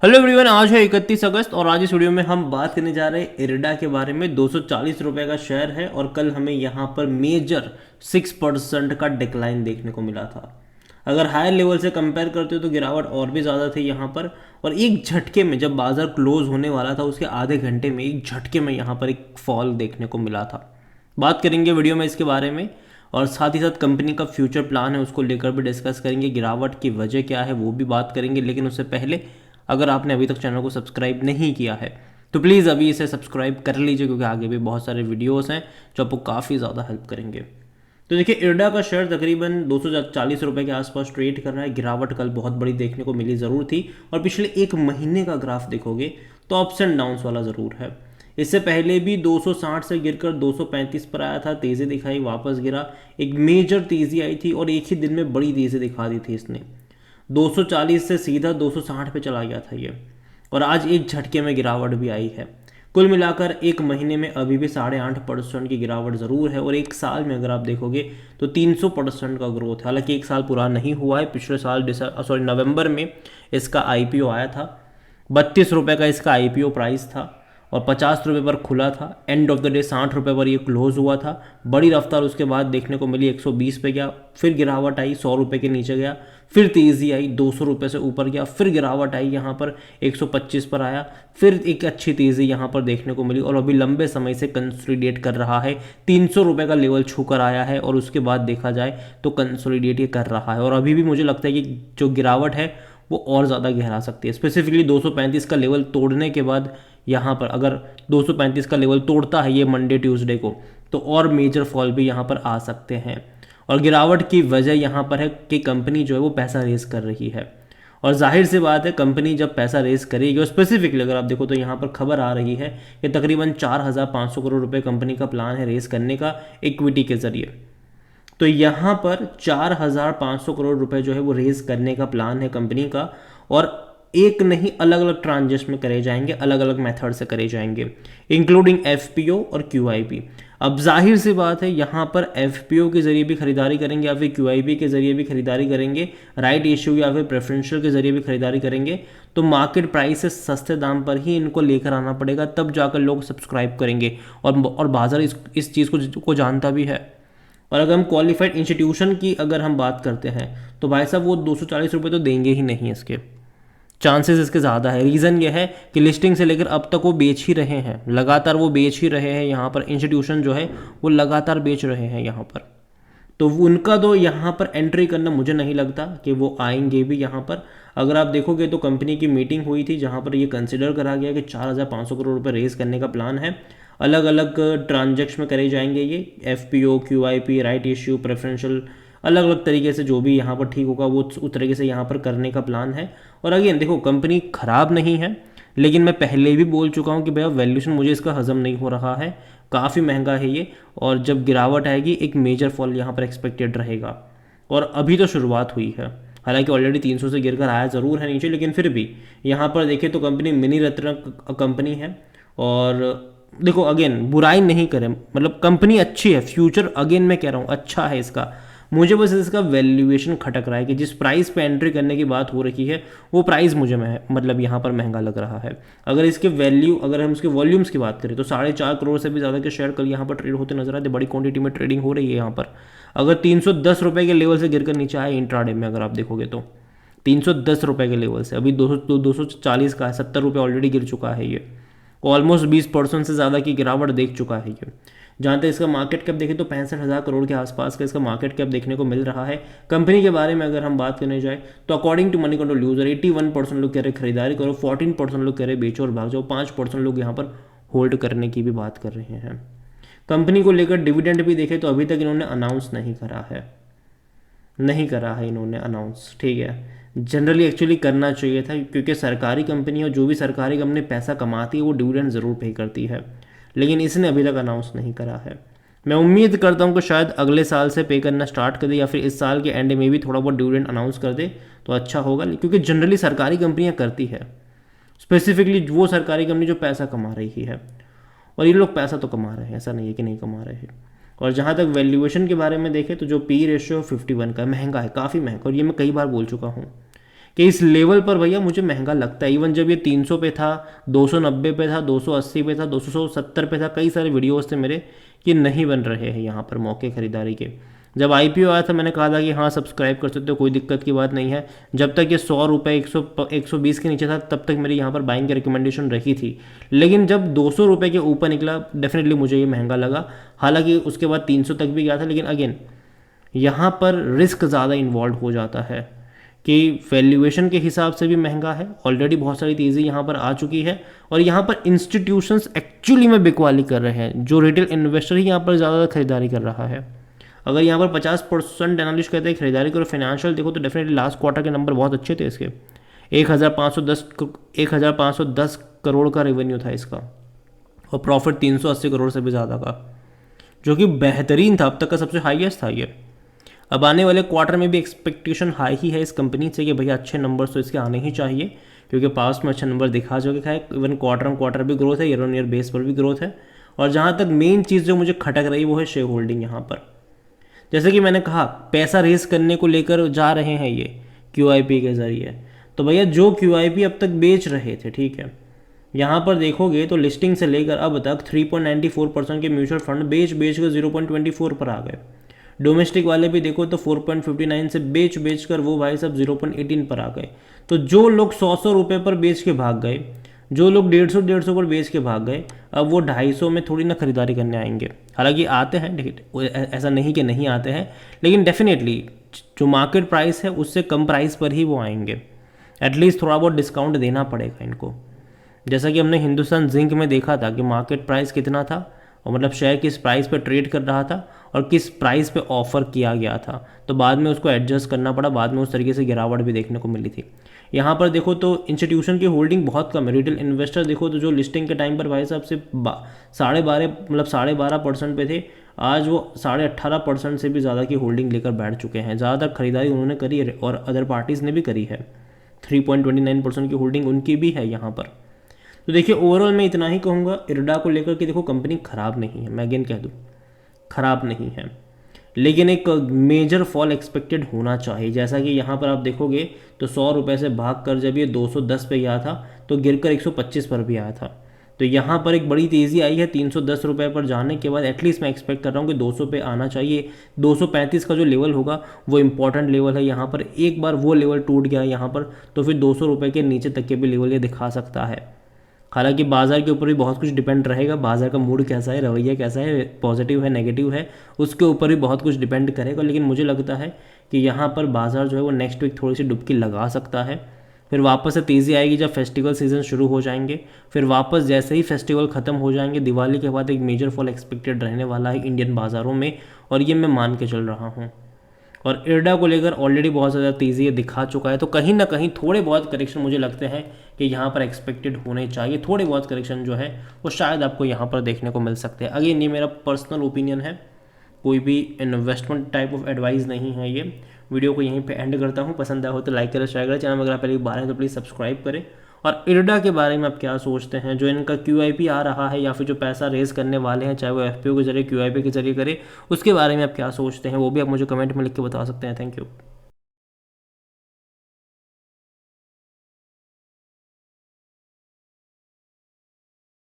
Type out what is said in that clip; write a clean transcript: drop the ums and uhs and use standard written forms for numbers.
Hello everyone, आज है 31 अगस्त और आज इस वीडियो में हम बात करने जा रहे हैं इरडा के बारे में। 240 रुपये का शेयर है और कल हमें यहाँ पर मेजर 6% का डिक्लाइन देखने को मिला था। अगर हायर लेवल से कंपेयर करते हो तो गिरावट और भी ज़्यादा थी यहाँ पर। और एक झटके में जब बाजार क्लोज होने वाला था उसके आधे घंटे में एक झटके में यहाँ पर एक फॉल देखने को मिला था। बात करेंगे वीडियो में इसके बारे में और साथ ही साथ कंपनी का फ्यूचर प्लान है उसको लेकर भी डिस्कस करेंगे। गिरावट की वजह क्या है वो भी बात करेंगे, लेकिन उससे पहले अगर आपने अभी तक चैनल को सब्सक्राइब नहीं किया है तो प्लीज़ अभी इसे सब्सक्राइब कर लीजिए, क्योंकि आगे भी बहुत सारे वीडियोस हैं जो आपको काफ़ी ज़्यादा हेल्प करेंगे। तो देखिए, इरडा का शेयर तकरीबन 240 रुपये के आसपास ट्रेड कर रहा है। गिरावट कल बहुत बड़ी देखने को मिली ज़रूर थी और पिछले एक महीने का ग्राफ देखोगे तो अप्स एंड डाउन्स वाला ज़रूर है। इससे पहले भी 260 से गिरकर 235 पर आया था, तेज़ी दिखाई, वापस गिरा, एक मेजर तेज़ी आई थी और एक ही दिन में बड़ी तेज़ी दिखा दी थी इसने। 240 से सीधा 260 पे चला गया था ये, और आज एक झटके में गिरावट भी आई है। कुल मिलाकर एक महीने में अभी भी 8.5% की गिरावट ज़रूर है और एक साल में अगर आप देखोगे तो 300% का ग्रोथ है। हालांकि एक साल पूरा नहीं हुआ है, पिछले साल नवंबर में इसका आईपीओ आया था। 32 रुपये का इसका आईपीओ प्राइस था और 50 रुपये पर खुला था। एंड ऑफ द डे 60 रुपये पर ये क्लोज हुआ था। बड़ी रफ्तार उसके बाद देखने को मिली, 120 पे गया, फिर गिरावट आई, 100 रुपये के नीचे गया, फिर तेज़ी आई, 200 रुपये से ऊपर गया, फिर गिरावट आई, यहाँ पर 125 पर आया, फिर एक अच्छी तेज़ी यहाँ पर देखने को मिली और अभी लंबे समय से कंसोलिडेट कर रहा है। 300 रुपये का लेवल छूकर आया है और उसके बाद देखा जाए तो कंसोलिडेट ये कर रहा है और अभी भी मुझे लगता है कि जो गिरावट है वो और ज़्यादा गहरा सकती है। स्पेसिफिकली 235 का लेवल तोड़ने के बाद यहाँ पर अगर 235 का लेवल तोड़ता है ये मंडे ट्यूसडे को, तो और मेजर फॉल भी यहाँ पर आ सकते हैं। और गिरावट की वजह यहाँ पर है कि कंपनी जो है वो पैसा रेज कर रही है और जाहिर सी बात है कंपनी जब पैसा रेज करेगी, और स्पेसिफिकली अगर आप देखो तो यहाँ पर खबर आ रही है कि तकरीबन 4,500 करोड़ रुपए कंपनी का प्लान है रेज करने का इक्विटी के जरिए। तो यहाँ पर 4,500 करोड़ रुपए जो है वो रेज करने का प्लान है कंपनी का, और एक नहीं अलग अलग ट्रांजेक्शन में करे जाएंगे, अलग अलग मेथड से करे जाएंगे, इंक्लूडिंग एफपीओ और क्यूआईपी। अब जाहिर सी बात है यहाँ पर एफपीओ के जरिए भी खरीदारी करेंगे या फिर क्यूआईपी के जरिए भी खरीदारी करेंगे, राइट इश्यू या फिर प्रेफरेंशियल के जरिए भी खरीदारी करेंगे, तो मार्केट प्राइस से सस्ते दाम पर ही इनको लेकर आना पड़ेगा, तब जाकर लोग सब्सक्राइब करेंगे। और बाजार इस चीज़ को जानता भी है। और अगर हम क्वालिफाइड इंस्टीट्यूशन की अगर हम बात करते हैं तो भाई साहब वो 240 रुपये तो देंगे ही नहीं, इसके चांसेस इसके ज़्यादा है। रीज़न ये है कि लिस्टिंग से लेकर अब तक वो बेच ही रहे हैं, लगातार वो बेच ही रहे हैं। यहाँ पर इंस्टीट्यूशन जो है वो लगातार बेच रहे हैं यहाँ पर, तो उनका तो यहाँ पर एंट्री करना मुझे नहीं लगता कि वो आएंगे भी यहाँ पर। अगर आप देखोगे तो कंपनी की मीटिंग हुई थी जहाँ पर ये कंसिडर करा गया कि 4,500 करोड़ रुपए रेज करने का प्लान है। अलग अलग ट्रांजेक्शन में करे जाएंगे ये, FPO, QIP, right issue, preferential, अलग अलग तरीके से जो भी यहाँ पर ठीक होगा वो उस तरीके से यहाँ पर करने का प्लान है। और अगेन देखो, कंपनी ख़राब नहीं है, लेकिन मैं पहले भी बोल चुका हूँ कि भैया वैल्यूशन मुझे इसका हजम नहीं हो रहा है, काफ़ी महंगा है ये, और जब गिरावट आएगी एक मेजर फॉल यहाँ पर एक्सपेक्टेड रहेगा। और अभी तो शुरुआत हुई है, हालांकि ऑलरेडी 300 से गिरकर आया ज़रूर है नीचे, लेकिन फिर भी यहाँ पर देखें तो कंपनी मिनी रत्न कंपनी है। और देखो अगेन बुराई नहीं करें, मतलब कंपनी अच्छी है, फ्यूचर अगेन मैं कह रहा हूँ अच्छा है इसका। मुझे बस इसका वैल्यूएशन खटक रहा है कि जिस प्राइस पे एंट्री करने की बात हो रही है वो प्राइस मुझे मतलब यहाँ पर महंगा लग रहा है। अगर इसके वैल्यू, अगर हम उसके वॉल्यूम्स की बात करें तो 4.5 करोड़ से भी ज़्यादा के शेयर कल यहाँ पर ट्रेड होते नजर आते, बड़ी क्वांटिटी में ट्रेडिंग हो रही है यहाँ पर। अगर 310 रुपये के लेवल से गिरकर नीचे आए इंट्राडे में, अगर आप देखोगे तो 310 रुपये के लेवल से अभी 240 का है, 70 रुपये ऑलरेडी गिर चुका है ये, ऑलमोस्ट 20% से ज़्यादा की गिरावट देख चुका है ये। जहाँ तक इसका मार्केट कैप देखें तो 65,000 करोड़ के आसपास का इसका मार्केट कैप देखने को मिल रहा है। कंपनी के बारे में अगर हम बात करने जाए तो according to Moneycontrol user 81% लोग कह रहे खरीदारी करो, 14% लोग कह रहे बेचो और भाग जाओ, 5% लोग यहाँ पर होल्ड करने की भी बात कर रहे हैं। कंपनी को लेकर डिविडेंड भी देखें तो अभी तक इन्होंने अनाउंस नहीं करा है, नहीं करा है इन्होंने अनाउंस, ठीक है। जनरली एक्चुअली करना चाहिए था, क्योंकि सरकारी कंपनी और जो भी सरकारी कंपनी पैसा कमाती है वो डिविडेंड ज़रूर पे करती है, लेकिन इसने अभी तक अनाउंस नहीं करा है। मैं उम्मीद करता हूँ कि शायद अगले साल से पे करना स्टार्ट कर दे या फिर इस साल के एंड में भी थोड़ा बहुत डिविडेंड अनाउंस कर दे तो अच्छा होगा, क्योंकि जनरली सरकारी कंपनियाँ करती है, स्पेसिफिकली वो सरकारी कंपनी जो पैसा कमा रही है, और ये लोग पैसा तो कमा रहे हैं, ऐसा नहीं है कि नहीं कमा रहे हैं। और जहाँ तक वैल्यूएशन के बारे में देखें तो जो पी रेशियो 51 का महंगा है, काफ़ी महंगा, और ये मैं कई बार बोल चुका हूँ कि इस लेवल पर भैया मुझे महंगा लगता है। इवन जब ये 300 पे था, 290 पे था, 280 पे था, 270 पे था, कई सारे वीडियोस थे मेरे कि नहीं बन रहे हैं यहाँ पर मौके खरीदारी के। जब आईपीओ आया था मैंने कहा था कि हाँ सब्सक्राइब कर सकते हो, कोई दिक्कत की बात नहीं है। जब तक ये 100 रुपये 120 के नीचे था तब तक मेरी यहाँ पर बाइंग की रिकमेंडेशन रही थी। लेकिन जब 200 रुपये के ऊपर निकला डेफिनेटली मुझे ये महंगा लगा। हालांकि उसके बाद 300 तक भी गया था, लेकिन अगेन यहाँ पर रिस्क ज़्यादा इन्वॉल्व हो जाता है कि वैल्यूएशन के हिसाब से भी महंगा है। ऑलरेडी बहुत सारी तेज़ी यहाँ पर आ चुकी है और यहाँ पर इंस्टीट्यूशंस एक्चुअली में बिकवाली कर रहे हैं, जो रिटेल इन्वेस्टर ही यहाँ पर ज़्यादा खरीदारी कर रहा है। अगर यहाँ पर 50% एनालिस्ट कहते हैं खरीदारी करो, फाइनेंशियल देखो तो डेफिनेटली लास्ट क्वार्टर के नंबर बहुत अच्छे थे इसके। 1510 करोड़ का रेवेन्यू था इसका और प्रॉफिट 380 करोड़ से भी ज़्यादा का, जो कि बेहतरीन था, अब तक का सबसे हाईएस्ट था ये। अब आने वाले क्वार्टर में भी एक्सपेक्टेशन हाई ही है इस कंपनी से कि भैया अच्छे नंबर्स तो इसके आने ही चाहिए, क्योंकि पास्ट में अच्छे नंबर दिखा चुके हैं। इवन क्वार्टर ऑन क्वार्टर भी ग्रोथ है, ईयर ऑन ईयर बेस पर भी ग्रोथ है। और जहाँ तक मेन चीज़ जो मुझे खटक रही वो है शेयर होल्डिंग। यहाँ पर जैसे कि मैंने कहा पैसा रेस करने को लेकर जा रहे हैं ये QIP के ज़रिए, तो भैया जो QIP अब तक बेच रहे थे, ठीक है, यहाँ पर देखोगे तो लिस्टिंग से लेकर अब तक 3.94% के म्यूचुअल फंड बेच कर 0.24 पर आ गए। डोमेस्टिक वाले भी देखो तो 4.59 से बेच कर वो भाई सब 0.18 पर आ गए। तो जो लोग 100 रुपये पर बेच के भाग गए, जो लोग 150 पर बेच के भाग गए, अब वो 250 में थोड़ी ना खरीदारी करने आएंगे। हालांकि आते हैं, ऐसा नहीं कि नहीं आते हैं, लेकिन डेफिनेटली जो मार्केट प्राइस है उससे कम प्राइस पर ही वो आएंगे। एटलीस्ट थोड़ा बहुत डिस्काउंट देना पड़ेगा इनको। जैसा कि हमने हिंदुस्तान जिंक में देखा था कि मार्केट प्राइस कितना था और मतलब शेयर किस प्राइस पे ट्रेड कर रहा था और किस प्राइस पे ऑफर किया गया था, तो बाद में उसको एडजस्ट करना पड़ा, बाद में उस तरीके से गिरावट भी देखने को मिली थी। यहाँ पर देखो तो इंस्टीट्यूशन की होल्डिंग बहुत कम है। रिटेल इन्वेस्टर देखो तो जो लिस्टिंग के टाइम पर भाई साहब से 12.5% पे थे, आज वो 18.5% से भी ज़्यादा की होल्डिंग लेकर बैठ चुके हैं। ज़्यादातर खरीदारी उन्होंने करी है और अदर पार्टीज़ ने भी करी है। 3.29% की होल्डिंग उनकी भी है यहाँ पर। तो देखिए ओवरऑल मैं इतना ही कहूँगा इरडा को लेकर कि देखो कंपनी ख़राब नहीं है, मैं अगेन कह दूँ ख़राब नहीं है, लेकिन एक मेजर फॉल एक्सपेक्टेड होना चाहिए। जैसा कि यहाँ पर आप देखोगे तो 100 रुपये से भाग कर जब ये 210 पे गया था तो गिरकर 125 पर भी आया था। तो यहाँ पर एक बड़ी तेज़ी आई है 310 रुपये पर जाने के बाद। एटलीस्ट मैं एक्सपेक्ट कर रहा हूँ कि 200 पे आना चाहिए। 235 का जो लेवल होगा वो इंपॉर्टेंट लेवल है यहाँ पर। एक बार वो लेवल टूट गया यहाँ पर तो फिर 200 रुपये के नीचे तक के भी लेवल ये दिखा सकता है। हालांकि बाज़ार के ऊपर भी बहुत कुछ डिपेंड रहेगा, बाज़ार का मूड कैसा है, रवैया कैसा है, पॉजिटिव है नेगेटिव है, उसके ऊपर भी बहुत कुछ डिपेंड करेगा। लेकिन मुझे लगता है कि यहाँ पर बाज़ार जो है वो नेक्स्ट वीक थोड़ी सी डुबकी लगा सकता है। फिर वापस से तेज़ी आएगी जब फेस्टिवल सीजन शुरू हो जाएंगे। फिर वापस जैसे ही फेस्टिवल ख़त्म हो जाएंगे, दिवाली के बाद एक मेजर फॉल एक्सपेक्टेड रहने वाला है इंडियन बाज़ारों में, और ये मैं मान के चल रहा हूँ। और इरडा को लेकर ऑलरेडी बहुत ज़्यादा तेज़ी दिखा चुका है, तो कहीं ना कहीं थोड़े बहुत करेक्शन मुझे लगते हैं कि यहाँ पर एक्सपेक्टेड होने चाहिए। थोड़े बहुत करेक्शन जो है वो शायद आपको यहाँ पर देखने को मिल सकते हैं। अगेन ये मेरा पर्सनल ओपिनियन है, कोई भी इन्वेस्टमेंट टाइप ऑफ एडवाइस नहीं है ये। वीडियो को यहीं पे एंड करता हूँ। पसंद आया हो तो लाइक करें, शेयर करें। चैनल अगर आप पहली बार हैं तो प्लीज़ सब्सक्राइब करें। और इरडा के बारे में आप क्या सोचते हैं, जो इनका QIP आ रहा है या फिर जो पैसा रेज करने वाले हैं, चाहे वो FPO के जरिए QIP के जरिए करे, उसके बारे में आप क्या सोचते हैं वो भी आप मुझे कमेंट में लिख के बता सकते हैं। Thank you.